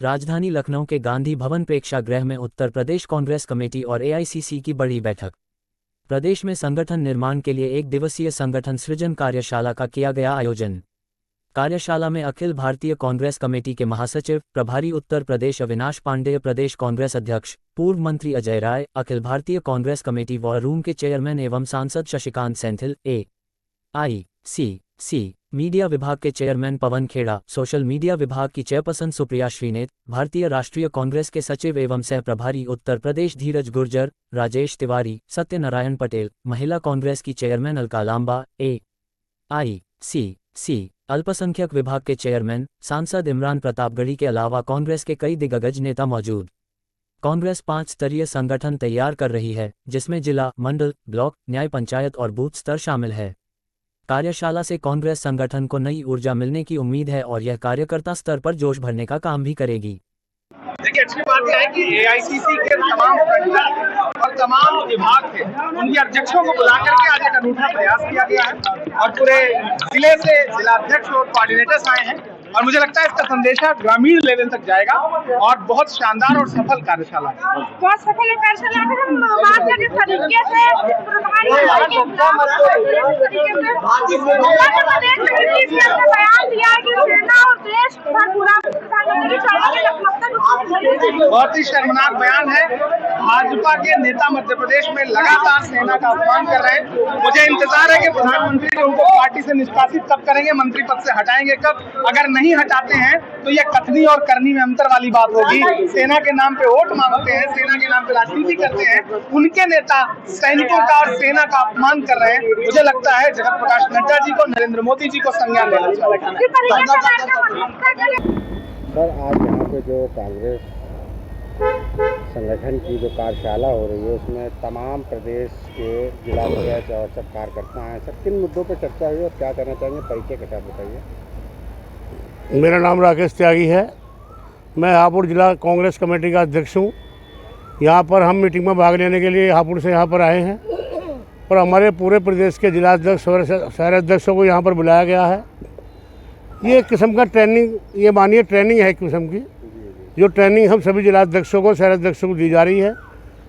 राजधानी लखनऊ के गांधी भवन प्रेक्षागृह में उत्तर प्रदेश कांग्रेस कमेटी और एआईसीसी की बड़ी बैठक। प्रदेश में संगठन निर्माण के लिए एक दिवसीय संगठन सृजन कार्यशाला का किया गया आयोजन। कार्यशाला में अखिल भारतीय कांग्रेस कमेटी के महासचिव प्रभारी उत्तर प्रदेश अविनाश पांडेय, प्रदेश कांग्रेस अध्यक्ष पूर्व मंत्री Ajay Rai, Akhil Bharatiya Congress committee war room के चेयरमैन एवं सांसद शशिकांत सेंथिल, एआईसीसी मीडिया विभाग के chairman Pawan Khera, social media विभाग की चेयरपर्सन सुप्रिया श्रीनेत, भारतीय राष्ट्रीय कांग्रेस के सचिव एवं सह प्रभारी उत्तर प्रदेश धीरज गुर्जर, राजेश तिवारी, सत्यनारायण पटेल, महिला कांग्रेस की चेयरमैन अलका लांबा, एआईसीसी अल्पसंख्यक विभाग के चेयरमैन सांसद इमरान प्रतापगढ़ी के अलावा कांग्रेस के कई दिग्गज नेता मौजूद। कांग्रेस 5 स्तरीय संगठन तैयार कर रही है, जिसमें जिला, मंडल, ब्लॉक, न्याय पंचायत और बूथ स्तर शामिल है। कार्यशाला से कांग्रेस संगठन को नई ऊर्जा मिलने की उम्मीद है और यह कार्यकर्ता स्तर पर जोश भरने का काम भी करेगी। देखिए, अच्छी बात यह है कि एआईसीसी के तमाम संगठन और तमाम विभाग के उनके अध्यक्षों को बुला करके आज एक अनूठा प्रयास किया गया है और पूरे जिले से जिलाध्यक्ष और कोऑर्डिनेटर्स आए हैं और मुझे लगता है इसका संदेशा ग्रामीण लेवल तक जाएगा और बहुत शानदार और सफल कार्यशाला है। बहुत सफल कार्यशाला है। हम बात करें तरीके से बयान दिया कि सेना और देश पर पूरा बहुत ही शर्मनाक बयान है। भाजपा के नेता मध्य प्रदेश में लगातार सेना का अपमान कर रहे हैं। मुझे इंतजार है कि प्रधानमंत्री जी उनको पार्टी से निष्कासित कब करेंगे, मंत्री पद से हटाएंगे कब। अगर नहीं हटाते हैं तो ये कथनी और करनी में अंतर वाली बात होगी। सेना के नाम पे वोट मांगते हैं, सेना के नाम पे राजनीति करते हैं, उनके नेता सैनिकों का और सेना का अपमान कर रहे हैं। मुझे लगता है जगत प्रकाश नड्डा जी को, नरेंद्र मोदी जी को संज्ञान लेना चाहिए। सर, आज यहाँ पे जो कांग्रेस संगठन की जो कार्यशाला हो रही है उसमें तमाम प्रदेश के जिला अध्यक्ष और सब कार्यकर्ता हैं। सर, किन मुद्दों पर चर्चा हुई और क्या करना चाहेंगे, परिचय के साथ बताइए। मेरा नाम राकेश त्यागी है। मैं हापुड़ जिला कांग्रेस कमेटी का अध्यक्ष हूँ। यहाँ पर हम मीटिंग में भाग लेने के लिए हापुड़ से यहाँ पर आए हैं और हमारे पूरे प्रदेश के जिलाध्यक्ष और शहर अध्यक्षों को यहाँ पर बुलाया गया है। ये एक किस्म का ट्रेनिंग, ये मानिए ट्रेनिंग है एक किस्म की, जो ट्रेनिंग हम सभी जिलाध्यक्षों को, शहर अध्यक्षों को दी जा रही है।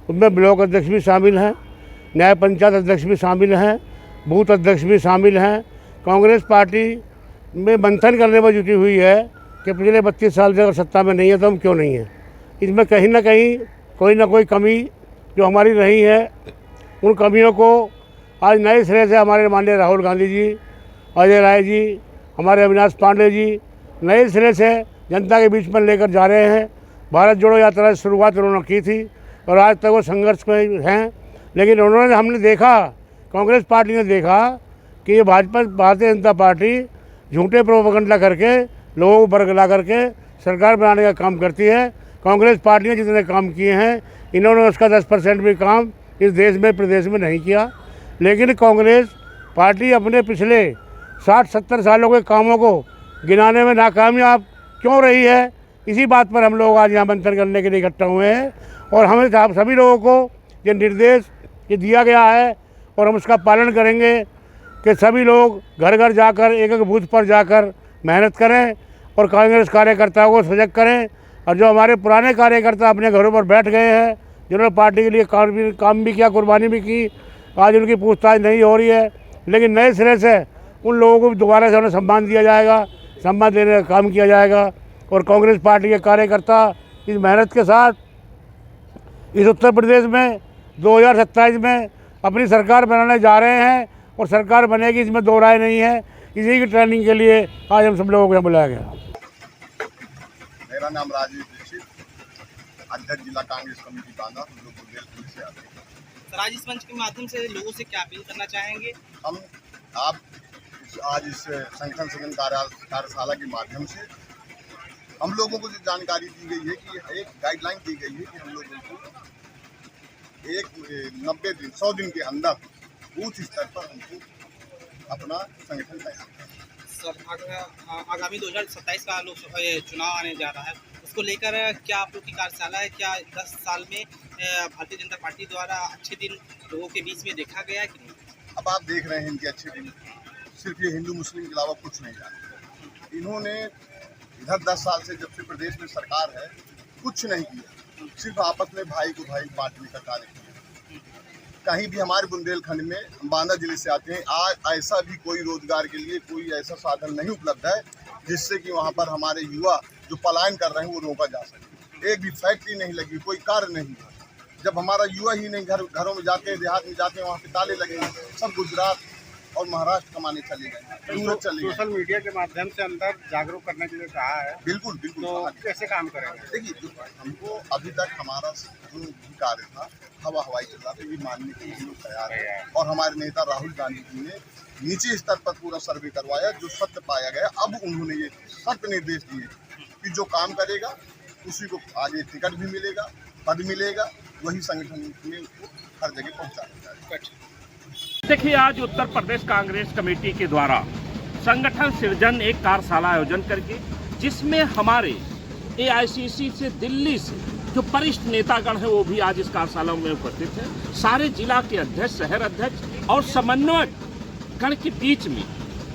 उसमें ब्लॉक अध्यक्ष भी शामिल हैं, न्याय पंचायत अध्यक्ष भी शामिल हैं, बूथ अध्यक्ष भी शामिल हैं। कांग्रेस पार्टी में मंथन करने पर जुटी हुई है कि पिछले 32 साल से अगर सत्ता में नहीं है तो हम क्यों नहीं हैं। इसमें कहीं ना कहीं कोई ना कोई कमी जो हमारी रही है, उन कमियों को आज नए सिरे से हमारे माननीय राहुल गांधी जी, अजय राय जी, हमारे अविनाश पांडे जी नए सिरे से जनता के बीच में लेकर जा रहे हैं। भारत जोड़ो यात्रा की शुरुआत उन्होंने की थी और आज तक वो संघर्ष में हैं, लेकिन हमने देखा, कांग्रेस पार्टी ने देखा कि ये भारतीय जनता पार्टी झूठे प्रोपेगेंडा करके लोगों को बरगला करके सरकार बनाने का काम करती है। कांग्रेस पार्टी ने जितने काम किए हैं, इन्होंने उसका 10% भी काम इस देश में, प्रदेश में नहीं किया। लेकिन कांग्रेस पार्टी अपने पिछले 60-70 सालों के कामों को गिनाने में नाकामयाब क्यों रही है, इसी बात पर हम लोग आज यहाँ मंथन करने के लिए इकट्ठा हुए हैं। और हमें सभी लोगों को ये निर्देश ये दिया गया है और हम उसका पालन करेंगे कि सभी लोग घर घर जाकर, एक एक बूथ पर जाकर मेहनत करें और कांग्रेस कार्यकर्ताओं को सजग करें। और जो हमारे पुराने कार्यकर्ता अपने घरों पर बैठ गए हैं, जिन्होंने पार्टी के लिए काम भी किया, कुर्बानी भी की, आज उनकी पूछताछ नहीं हो रही है। लेकिन नए सिरे से उन लोगों को दोबारा से उन्हें सम्मान दिया जाएगा, सम्मान देने का काम किया जाएगा। और कांग्रेस पार्टी के कार्यकर्ता इस मेहनत के साथ इस उत्तर प्रदेश में 2027 में अपनी सरकार बनाने जा रहे हैं और सरकार बनेगी, इसमें दो राय नहीं है। इसी की ट्रेनिंग के लिए आज हम सब लोगों को यहाँ बुलाया गया। मेरा नाम राजीव दीक्षित, अध्यक्ष जिला कांग्रेस कमेटी बांदा, हम लोग बुंदेलखंड से आते हैं। सर, आज इस मंच के माध्यम से लोगों से क्या अपील करना चाहेंगे? आप आज इस संगठन सृजन कार्यशाला के माध्यम से हम लोगों को जो जानकारी दी गई है कि एक गाइडलाइन दी गई है कि हम लोगों को 90 दिन 100 दिन के अंदर बूथ स्तर पर हमको अपना संगठन तैयार करना है। सर, आगामी 2027 का लोकसभा चुनाव आने जा रहा है, उसको लेकर क्या आप लोग की कार्यशाला है? क्या 10 साल में भारतीय जनता पार्टी द्वारा अच्छे दिन लोगों के बीच में देखा गया है कि नहीं? अब आप देख रहे हैं इनके अच्छे दिन, सिर्फ ये हिंदू मुस्लिम के अलावा कुछ नहीं जानते। इन्होंने इधर 10 साल से जब से प्रदेश में सरकार है कुछ नहीं किया, सिर्फ आपस में भाई को भाई बांटने का कार्य किया। कहीं भी हमारे बुंदेलखंड में, हम बांदा जिले से आते हैं, आज ऐसा भी कोई रोजगार के लिए कोई ऐसा साधन नहीं उपलब्ध है जिससे कि वहाँ पर हमारे युवा जो पलायन कर रहे हैं वो रोका जा सके। एक भी फैक्ट्री नहीं लगी, कोई कार्य नहीं है। जब हमारा युवा ही नहीं घरों में जाते हैं, देहात में जाते हैं, वहाँ पे ताले लगे हैं, सब गुजरात और महाराष्ट्र कमाने चले गए, सूरत चले गए। सोशल मीडिया के माध्यम से अंदर जागरूक करने के लिए कहा है। बिल्कुल बिल्कुल। तो कैसे काम करेंगे? देखिए, हमको अभी तक हमारा जो भी कार्य था हवाई चल रहा था, ये मानने के लिए लोग तैयार है। और हमारे नेता राहुल गांधी जी ने नीचे स्तर पर पूरा सर्वे करवाया, जो सत्य पाया गया। अब उन्होंने ये सख्त निर्देश दिए कि जो काम करेगा उसी को आगे टिकट भी मिलेगा, पद मिलेगा, वही संगठन में हर जगह पहुँचाया जाएगा। देखिए, आज उत्तर प्रदेश कांग्रेस कमेटी के द्वारा संगठन सृजन एक कार्यशाला आयोजन करके, जिसमें हमारे एआईसीसी से दिल्ली से जो वरिष्ठ नेतागण हैं वो भी आज इस कार्यशाला में उपस्थित हैं। सारे जिला के अध्यक्ष, शहर अध्यक्ष और समन्वयक गण के बीच में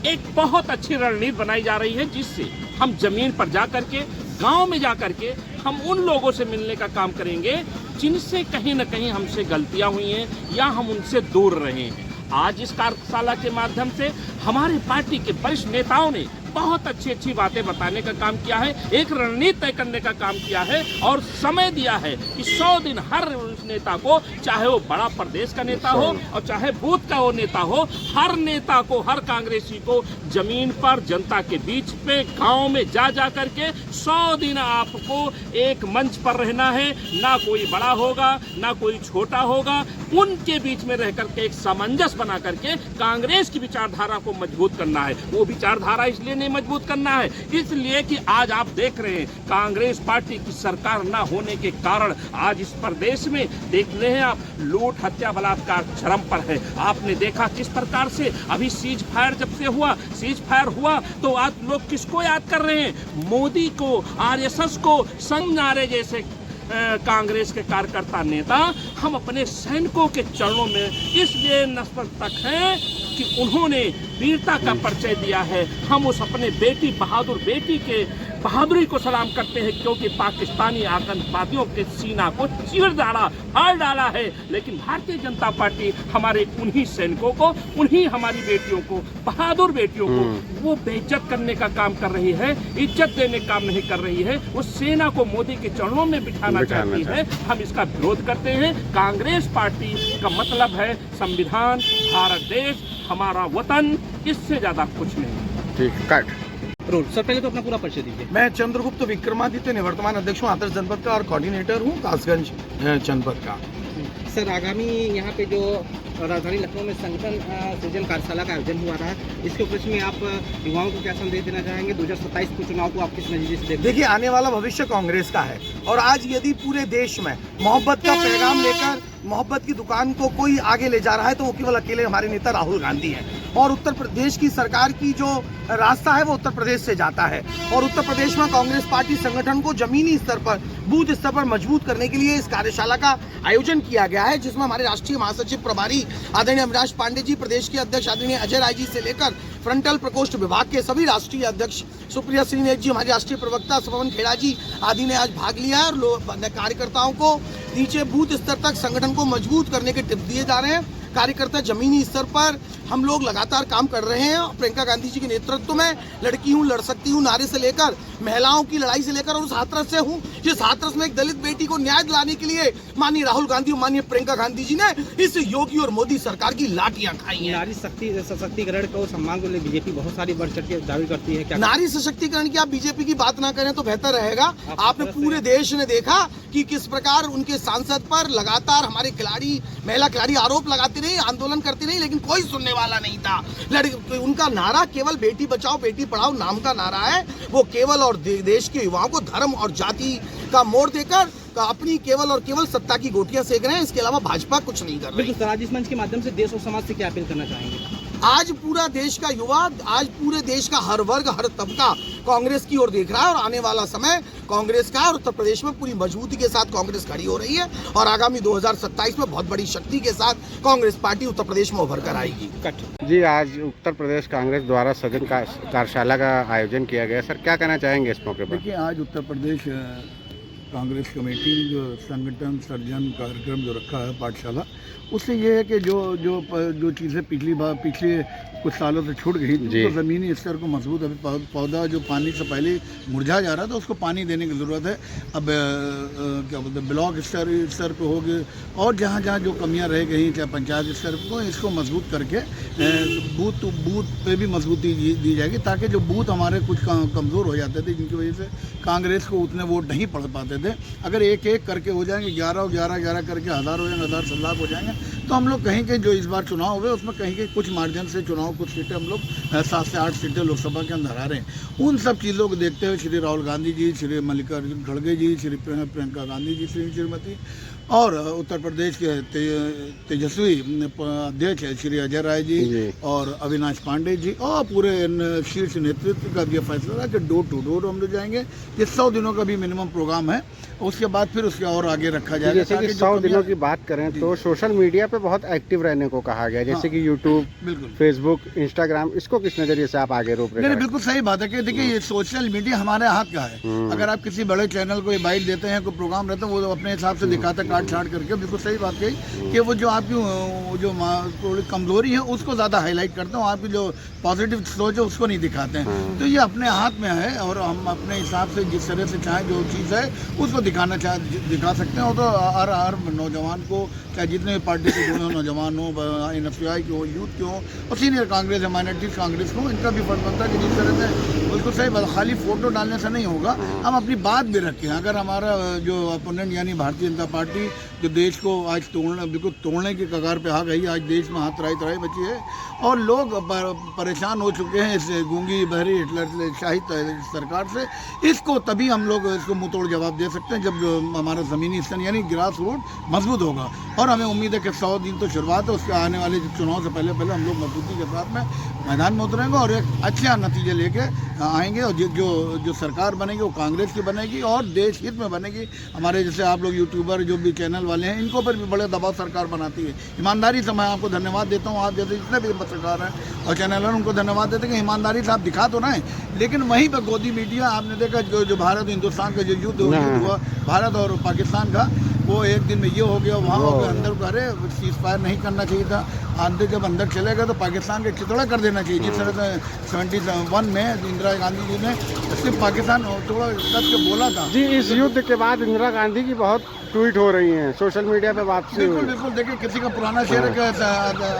एक बहुत अच्छी रणनीति बनाई जा रही है, जिससे हम जमीन पर जा करके, गांव में जा करके हम उन लोगों से मिलने का काम करेंगे जिनसे कहीं न कहीं हमसे गलतियां हुई हैं या हम उनसे दूर रहे हैं। आज इस कार्यशाला के माध्यम से हमारी पार्टी के वरिष्ठ नेताओं ने बहुत अच्छी बातें बताने का काम किया है, एक रणनीति तय करने का काम किया है और समय दिया है कि 100 दिन हर उस नेता को, चाहे वो बड़ा प्रदेश का नेता हो और चाहे बूथ का वो नेता हो, हर नेता को, हर कांग्रेसी को जमीन पर जनता के बीच पे गांव में जा करके 100 दिन आपको एक मंच पर रहना है। ना कोई बड़ा होगा ना कोई छोटा होगा, उनके बीच में रह करके एक सामंजस्य बना करके कांग्रेस की विचारधारा को मजबूत करना है। वो विचारधारा इसलिए नहीं मजबूत करना है इसलिए कि आज आप देख रहे हैं कांग्रेस पार्टी की सरकार ना होने के कारण आज इस प्रदेश में देख रहे हैं आप, लूट, हत्या, बलात्कार चरम पर है। आपने देखा किस प्रकार से अभी सीज फायर जब से हुआ, सीज फायर हुआ तो आज लोग किसको याद कर रहे हैं? मोदी को, आरएसएस को, संघ नारे जैसे कांग्रेस के कार्यकर्ता नेता हम अपने सैनिकों के चरणों में इसलिए नतमस्तक हैं कि उन्होंने वीरता का परिचय दिया है। हम उस अपने बेटी, बहादुर बेटी के बहादुरी को सलाम करते हैं, क्योंकि पाकिस्तानी आतंकवादियों के सीना को चीर डाला, फाड़ डाला है। लेकिन भारतीय जनता पार्टी हमारे उन्हीं सैनिकों को, उन्हीं हमारी बेटियों को, बहादुर बेटियों को वो बेइज्जत करने का काम कर रही है, इज्जत देने का काम नहीं कर रही है। उस सेना को मोदी के चरणों में बिठाना चाहती है। हम इसका विरोध करते हैं। कांग्रेस पार्टी का मतलब है संविधान, भारत देश, हमारा वतन, इससे ज्यादा कुछ नहीं। ठीक, कट। सर पहले तो अपना पूरा परिचय दीजिए। मैं चंद्रगुप्त विक्रमादित्य निवर्तमान अध्यक्ष हूँ आदर्श जनपद का और कोऑर्डिनेटर हूँ कासगंज जनपद का। सर आगामी यहाँ पे जो राजधानी लखनऊ में संगठन सृजन कार्यशाला का आयोजन हुआ रहा है, इसके उपलक्ष्य में आप युवाओं को क्या संदेश देना चाहेंगे? 2027 के चुनाव को आप किस नजरिए से देखते हैं? देखिए, आने वाला भविष्य कांग्रेस का है और आज यदि पूरे देश में मोहब्बत का पैगाम लेकर मोहब्बत की दुकान को कोई आगे ले जा रहा है तो वो केवल अकेले हमारे नेता राहुल गांधी हैं। और उत्तर प्रदेश की सरकार की जो रास्ता है वो उत्तर प्रदेश से जाता है और उत्तर प्रदेश में कांग्रेस पार्टी संगठन को जमीनी स्तर पर, बूथ स्तर पर मजबूत करने के लिए इस कार्यशाला का आयोजन किया गया है, जिसमें हमारे राष्ट्रीय महासचिव प्रभारी आदरणीय अविनाश पांडे जी, प्रदेश के अध्यक्ष आदरणीय अजय राय जी से लेकर फ्रंटल प्रकोष्ठ विभाग के सभी राष्ट्रीय अध्यक्ष सुप्रिया श्रीनेत जी, हमारी राष्ट्रीय प्रवक्ता पवन खेड़ा जी आदि ने आज भाग लिया है और कार्यकर्ताओं को नीचे बूथ स्तर तक संगठन को मजबूत करने के टिप्स दिए जा रहे हैं। कार्यकर्ता जमीनी स्तर पर हम लोग लगातार काम कर रहे हैं। प्रियंका गांधी जी के नेतृत्व में लड़की हूँ लड़ सकती हूँ नारे से लेकर महिलाओं की लड़ाई से लेकर, और उस हाथरस से हूँ जिस हाथरस में एक दलित बेटी को न्याय दिलाने के लिए माननीय राहुल गांधी और माननीय प्रियंका गांधी जी ने इस योगी और मोदी सरकार की लाठियां खाई हैं। नारी शक्ति सशक्तिकरण को सम्मान को लेकर बीजेपी बहुत सारी बढ़ चढ़ के दावे करती है। क्या नारी सशक्तिकरण की आप बीजेपी की बात ना करें तो बेहतर रहेगा। आपने पूरे देश ने देखा कि किस प्रकार उनके सांसद पर लगातार हमारे खिलाड़ी, महिला खिलाड़ी आरोप लगाते रही, आंदोलन करती रही, लेकिन कोई सुनने वाला नहीं था। उनका नारा केवल बेटी बचाओ बेटी पढ़ाओ नाम का नारा है। वो केवल और देश के युवाओं को धर्म और जाति का मोड़ देकर अपनी केवल और केवल सत्ता की गोटियां सेक रहे हैं। इसके अलावा भाजपा कुछ नहीं कर रही। बिल्कुल, इस मंच के माध्यम से देश और समाज से क्या अपील करना चाहेंगे? आज पूरा देश का युवा, आज पूरे देश का हर वर्ग, हर तबका कांग्रेस की ओर देख रहा है और आने वाला समय कांग्रेस का, और उत्तर प्रदेश में पूरी मजबूती के साथ कांग्रेस खड़ी हो रही है और आगामी 2027 में बहुत बड़ी शक्ति के साथ कांग्रेस पार्टी उत्तर प्रदेश में उभर कर आएगी। जी, आज उत्तर प्रदेश कांग्रेस द्वारा सघन कार्यशाला का आयोजन किया गया। सर, क्या कहना चाहेंगे इस मौके पर? देखिए, आज उत्तर प्रदेश कांग्रेस कमेटी जो संगठन सर्जन कार्यक्रम जो रखा है पाठशाला, उससे ये है कि जो चीज़ें पिछले कुछ सालों से छूट गई थी, तो ज़मीनी स्तर को मजबूत, अभी पौधा जो पानी से पहले मुरझा जा रहा था उसको पानी देने की ज़रूरत है। अब क्या बोलते हैं, ब्लॉक स्तर पे हो गए और जहाँ जहाँ जो कमियाँ रह गई, चाहे पंचायत स्तर को, इसको मजबूत करके बूथ पे भी मजबूती दी जाएगी, ताकि जो बूथ हमारे कुछ कमज़ोर हो जाते थे, जिनकी वजह से कांग्रेस को उतने वोट नहीं पड़ पाते थे, अगर एक एक करके हो जाएंगे, 11 करके 1000 हो जाएंगे, 1000 लाख हो जाएंगे, तो हम लोग कहीं के जो इस बार चुनाव हुए उसमें कहीं के कुछ मार्जिन से चुनाव, कुछ सीटें हम लोग 7 से 8 सीटें लोकसभा के अंदर आ रहे हैं। उन सब चीज़ों को देखते हुए श्री राहुल गांधी जी, श्री मल्लिकार्जुन खड़गे जी, श्री प्रियंका गांधी जी, श्रीमती, और उत्तर प्रदेश के तेजस्वी अध्यक्ष श्री अजय राय जी और अविनाश पांडे जी और पूरे शीर्ष नेतृत्व का भी फैसला रहा कि डोर टू डोर हम लोग जाएंगे। ये 100 दिनों का भी मिनिमम प्रोग्राम है, उसके बाद फिर उसके और आगे रखा जाएगा। जैसे कि 100 दिनों की बात करें तो सोशल मीडिया पे बहुत एक्टिव रहने को कहा गया, जैसे कि यूट्यूब, बिल्कुल, फेसबुक, इंस्टाग्राम, इसको किस नजरिए से आप आगे रोक रहे हैं? नहीं, बिल्कुल सही बात है कि देखिए, ये सोशल मीडिया हमारे हाथ का है। अगर आप किसी बड़े चैनल को बाइट देते हैं, कोई प्रोग्राम रहता है, वो अपने हिसाब से दिखाता है, काट छाट करके। बिल्कुल सही बात कही कि वो जो आपकी जो थोड़ी कमजोरी है उसको ज़्यादा हाईलाइट करते हैं, आपकी जो पॉजिटिव सोच है उसको नहीं दिखाते हैं। तो ये अपने हाथ में है और हम अपने हिसाब से जिस तरह से चाहें जो चीज़ है उसको दिखा सकते हैं। और तो हर नौजवान को, चाहे जितने भी पार्टी के जुड़े हो, नौजवान हो, NSUI के हो, यूथ के हो, और सीनियर कांग्रेस या माइनॉरिटीज कांग्रेस को, इनका भी फर्ज बनता है कि जिस तरह से बिल्कुल सही बात, खाली फोटो डालने से नहीं होगा, हम अपनी बात भी रखें। अगर हमारा जो अपोनेंट यानी भारतीय जनता पार्टी जो देश को आज बिल्कुल तोड़ने की कगार पे आ गई, आज देश में हाथ तराई बची है और लोग परेशान हो चुके हैं इस गूंगी बहरी हिटलरशाही सरकार से। इसको तभी हम लोग इसको मुंहतोड़ जवाब दे सकते हैं जब हमारा ज़मीनी स्तर यानी ग्रास रूट मजबूत होगा। और हमें उम्मीद है कि 100 दिन तो शुरुआत है, उसके आने वाले चुनाव से पहले हम लोग मजबूती के साथ में मैदान में उतरेंगे और एक अच्छा नतीजे लेके आएंगे। और जो सरकार बनेगी वो कांग्रेस की बनेगी और देश हित में बनेगी। हमारे जैसे आप लोग यूट्यूबर जो भी चैनल वाले हैं, इनको पर भी बड़े दबाव सरकार बनाती है। ईमानदारी से मैं आपको धन्यवाद देता हूँ, आप जैसे जितने भी पत्रकार हैं और चैनल हैं उनको धन्यवाद देते हैं कि ईमानदारी से आप दिखा तो रहे हैं, लेकिन वहीं पर गोदी मीडिया आपने देखा जो भारत हिंदुस्तान का जो युद्ध हुआ भारत और पाकिस्तान का, वो एक दिन में ये हो गया, वहाँ हो गया, अंदर करे सीज फायर नहीं करना चाहिए था। अंदर जब अंदर चले गए तो पाकिस्तान के चितौड़ा कर देना चाहिए। जिस तरह से 71 में इंदिरा गांधी जी ने सिर्फ पाकिस्तान थोड़ा कस के बोला था। जी, इस युद्ध के बाद इंदिरा गांधी की बहुत ट्वीट हो रही हैं, सोशल मीडिया पे वापसी। बिल्कुल देखिए, किसी का पुराना शेर है,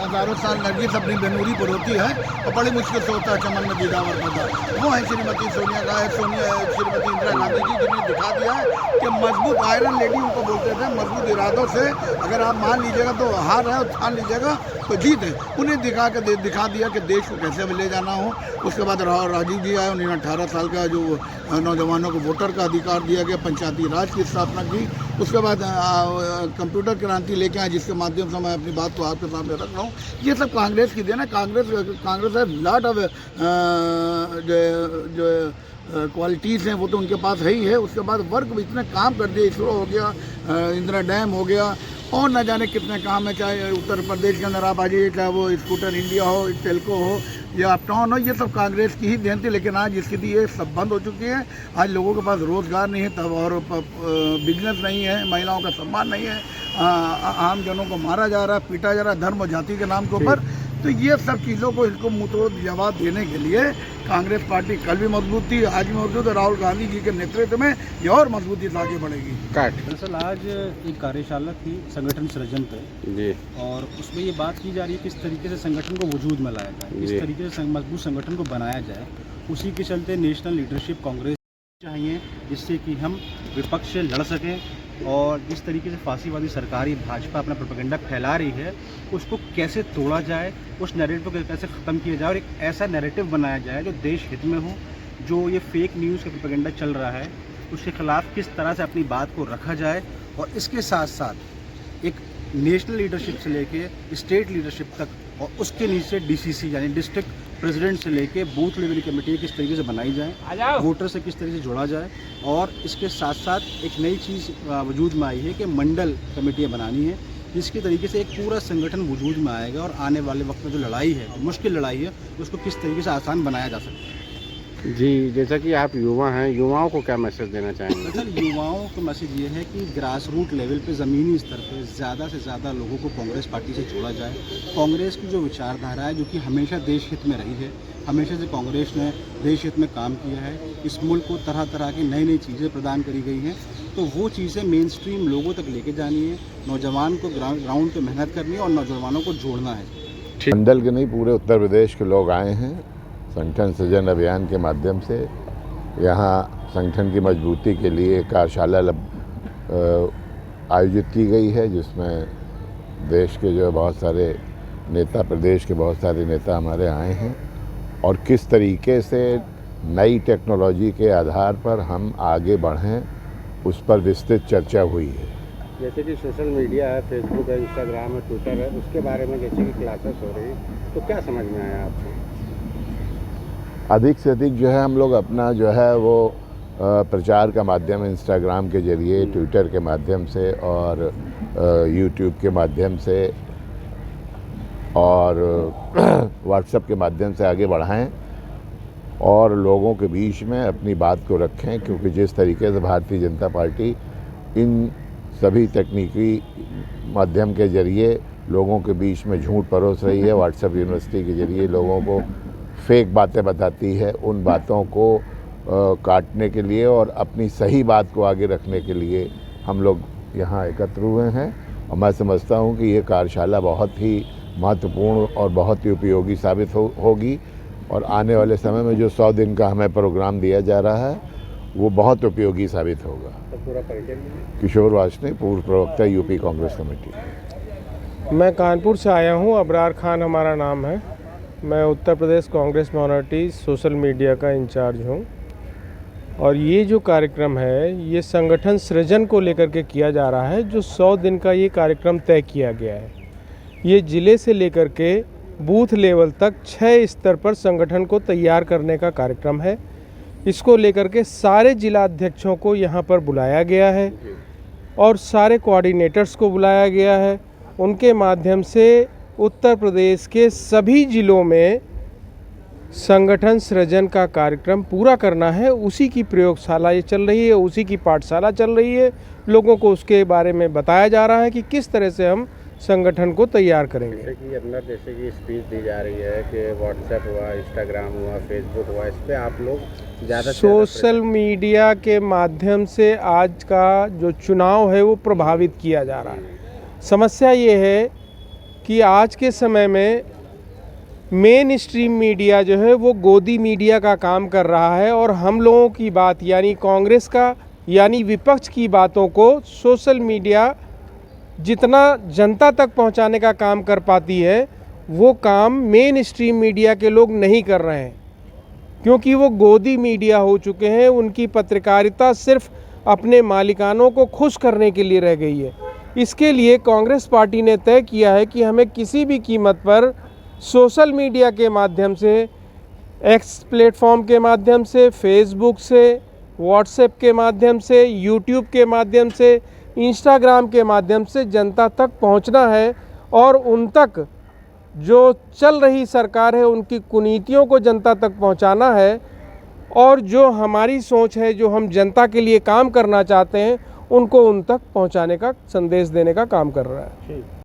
हजारों साल नरगिस अपनी बेनूरी पर होती है और बड़ी मुश्किल से होता है चमन में दीदावर होता। वो है श्रीमती सोनिया गांधी, श्रीमती इंदिरा गांधी जी, जिन्हें दिखा दिया है कि मजबूत आयरन लेडी उनको बोलते थे, मजबूत इरादों से अगर आप मान लीजिएगा तो हार है और ठान लीजिएगा तो जीत है। उन्हें दिखा दिया कि देश को कैसे ले जाना हो। उसके बाद राजीव जी आए, उन्होंने 18 साल का जो नौजवानों को वोटर का अधिकार दिया गया, पंचायती राज की स्थापना की। उसके बाद कंप्यूटर क्रांति लेके आए, जिसके माध्यम से मैं अपनी बात को आपके सामने रख रहा हूँ। ये सब कांग्रेस की देन है। कांग्रेस है लॉट ऑफ जो क्वालिटीज़ हैं वो तो उनके पास है ही है। उसके बाद वर्क इतने काम कर दिए, इसरो हो गया, इंदिरा डैम हो गया और न जाने कितने काम है। चाहे उत्तर प्रदेश के अंदर आप आ जाइए, चाहे वो स्कूटर इंडिया हो, टेल्को हो या अपटाउन हो, ये सब कांग्रेस की ही देन थी। लेकिन आज स्थिति ये सब बंद हो चुकी है। आज लोगों के पास रोज़गार नहीं है, तब और बिजनेस नहीं है, महिलाओं का सम्मान नहीं है, आम जनों को मारा जा रहा है, पीटा जा रहा है धर्म और जाति के नाम के ऊपर। तो ये सब चीज़ों को इनको मुंहतोड़ जवाब देने के लिए कांग्रेस पार्टी कल भी मजबूत थी, आज भी मजबूत है। राहुल गांधी जी के नेतृत्व में ये और मजबूती से आगे बढ़ेगी। दरअसल आज एक कार्यशाला थी संगठन सृजन पे जी, और उसमें ये बात की जा रही है किस तरीके से संगठन को वजूद में लाया जाए, किस तरीके से मजबूत संगठन को बनाया जाए। उसी के चलते नेशनल लीडरशिप कांग्रेस चाहिए, जिससे कि हम विपक्ष से लड़ सकें और जिस तरीके से फांसीवादी सरकारी भाजपा अपना प्रोपेगेंडा फैला रही है उसको कैसे तोड़ा जाए, उस नैरेटिव को कैसे ख़त्म किया जाए और एक ऐसा नैरेटिव बनाया जाए जो देश हित में हो। जो ये फेक न्यूज़ का प्रोपेगेंडा चल रहा है उसके ख़िलाफ़ किस तरह से अपनी बात को रखा जाए और इसके साथ साथ एक नेशनल लीडरशिप से लेके स्टेट लीडरशिप तक और उसके नीचे DCC यानी डिस्ट्रिक्ट प्रेसिडेंट से लेके बूथ लेवल कमेटी किस तरीके से बनाई जाए, वोटर से किस तरीके से जोड़ा जाए। और इसके साथ साथ एक नई चीज़ वजूद में आई है कि मंडल कमेटियाँ बनानी है, जिसके तरीके से एक पूरा संगठन वजूद में आएगा और आने वाले वक्त में जो लड़ाई है, मुश्किल लड़ाई है, उसको किस तरीके से आसान बनाया जा सकता है। जी, जैसा कि आप युवा हैं, युवाओं को क्या मैसेज देना चाहेंगे? सर, युवाओं को मैसेज ये है कि ग्रास रूट लेवल पे, ज़मीनी स्तर पे ज़्यादा से ज़्यादा लोगों को कांग्रेस पार्टी से जोड़ा जाए। कांग्रेस की जो विचारधारा है, जो कि हमेशा देश हित में रही है, हमेशा से कांग्रेस ने देश हित में काम किया है, इस मुल्क को तरह तरह की नई नई चीज़ें प्रदान करी गई हैं, तो वो चीज़ें मेन स्ट्रीम लोगों तक लेके जानी है, नौजवान को ग्राउंड पे मेहनत करनी है और नौजवानों को जोड़ना है। मंडल के नहीं, पूरे उत्तर प्रदेश के लोग आए हैं संगठन सृजन अभियान के माध्यम से। यहाँ संगठन की मजबूती के लिए कार्यशाला आयोजित की गई है, जिसमें देश के जो बहुत सारे नेता, प्रदेश के बहुत सारे नेता हमारे आए हैं और किस तरीके से नई टेक्नोलॉजी के आधार पर हम आगे बढ़ें, उस पर विस्तृत चर्चा हुई है। जैसे कि सोशल मीडिया है, फेसबुक है, इंस्टाग्राम है, ट्विटर है, उसके बारे में जैसे कि क्लासेस हो रही है, तो क्या समझ में आया आपको? अधिक से अधिक जो है हम लोग अपना जो है वो प्रचार का माध्यम इंस्टाग्राम के ज़रिए, ट्विटर के माध्यम से और यूट्यूब के माध्यम से और व्हाट्सएप के माध्यम से आगे बढ़ाएं और लोगों के बीच में अपनी बात को रखें, क्योंकि जिस तरीके से भारतीय जनता पार्टी इन सभी तकनीकी माध्यम के ज़रिए लोगों के बीच में झूठ परोस रही है, व्हाट्सएप यूनिवर्सिटी के ज़रिए लोगों को फेक बातें बताती है, उन बातों को काटने के लिए और अपनी सही बात को आगे रखने के लिए हम लोग यहाँ एकत्र हुए हैं। और मैं समझता हूँ कि ये कार्यशाला बहुत ही महत्वपूर्ण और बहुत ही उपयोगी साबित होगी और आने वाले समय में जो 100 दिन का हमें प्रोग्राम दिया जा रहा है वो बहुत उपयोगी साबित होगा। तो पूरा परिचय किशोर वासने, पूर्व प्रवक्ता यूपी कांग्रेस कमेटी। मैं कानपुर से आया हूँ, अबरार खान हमारा नाम है। मैं Uttar Pradesh Congress minority social media का इंचार्ज हूँ और ये जो कार्यक्रम है ये संगठन सृजन को लेकर के किया जा रहा है, जो 100 दिन का ये कार्यक्रम तय किया गया है। ये ज़िले से लेकर के बूथ लेवल तक 6 स्तर पर संगठन को तैयार करने का कार्यक्रम है। इसको लेकर के सारे जिला अध्यक्षों को यहाँ पर बुलाया गया है और सारे कोऑर्डिनेटर्स को बुलाया गया है। उनके माध्यम से उत्तर प्रदेश के सभी जिलों में संगठन सृजन का कार्यक्रम पूरा करना है। उसी की प्रयोगशाला ये चल रही है, उसी की पाठशाला चल रही है। लोगों को उसके बारे में बताया जा रहा है कि किस तरह से हम संगठन को तैयार करेंगे। जैसे कि अंदर जैसे कि स्पीच दी जा रही है कि व्हाट्सएप हुआ, इंस्टाग्राम हुआ, फेसबुक हुआ, इस पर आप लोग ज़्यादा सोशल मीडिया के माध्यम से आज का जो चुनाव है वो प्रभावित किया जा रहा है। समस्या ये है कि आज के समय में मेन स्ट्रीम मीडिया जो है वो गोदी मीडिया का काम कर रहा है और हम लोगों की बात यानी कांग्रेस का यानी विपक्ष की बातों को सोशल मीडिया जितना जनता तक पहुंचाने का काम कर पाती है वो काम मेन स्ट्रीम मीडिया के लोग नहीं कर रहे हैं, क्योंकि वो गोदी मीडिया हो चुके हैं। उनकी पत्रकारिता सिर्फ अपने मालिकानों को खुश करने के लिए रह गई है। इसके लिए कांग्रेस पार्टी ने तय किया है कि हमें किसी भी कीमत पर सोशल मीडिया के माध्यम से, एक्स प्लेटफॉर्म के माध्यम से, फेसबुक से, व्हाट्सएप के माध्यम से, यूट्यूब के माध्यम से, इंस्टाग्राम के माध्यम से जनता तक पहुंचना है और उन तक जो चल रही सरकार है उनकी कुनीतियों को जनता तक पहुंचाना है और जो हमारी सोच है, जो हम जनता के लिए काम करना चाहते हैं, उनको उन तक पहुंचाने का संदेश देने का काम कर रहा है।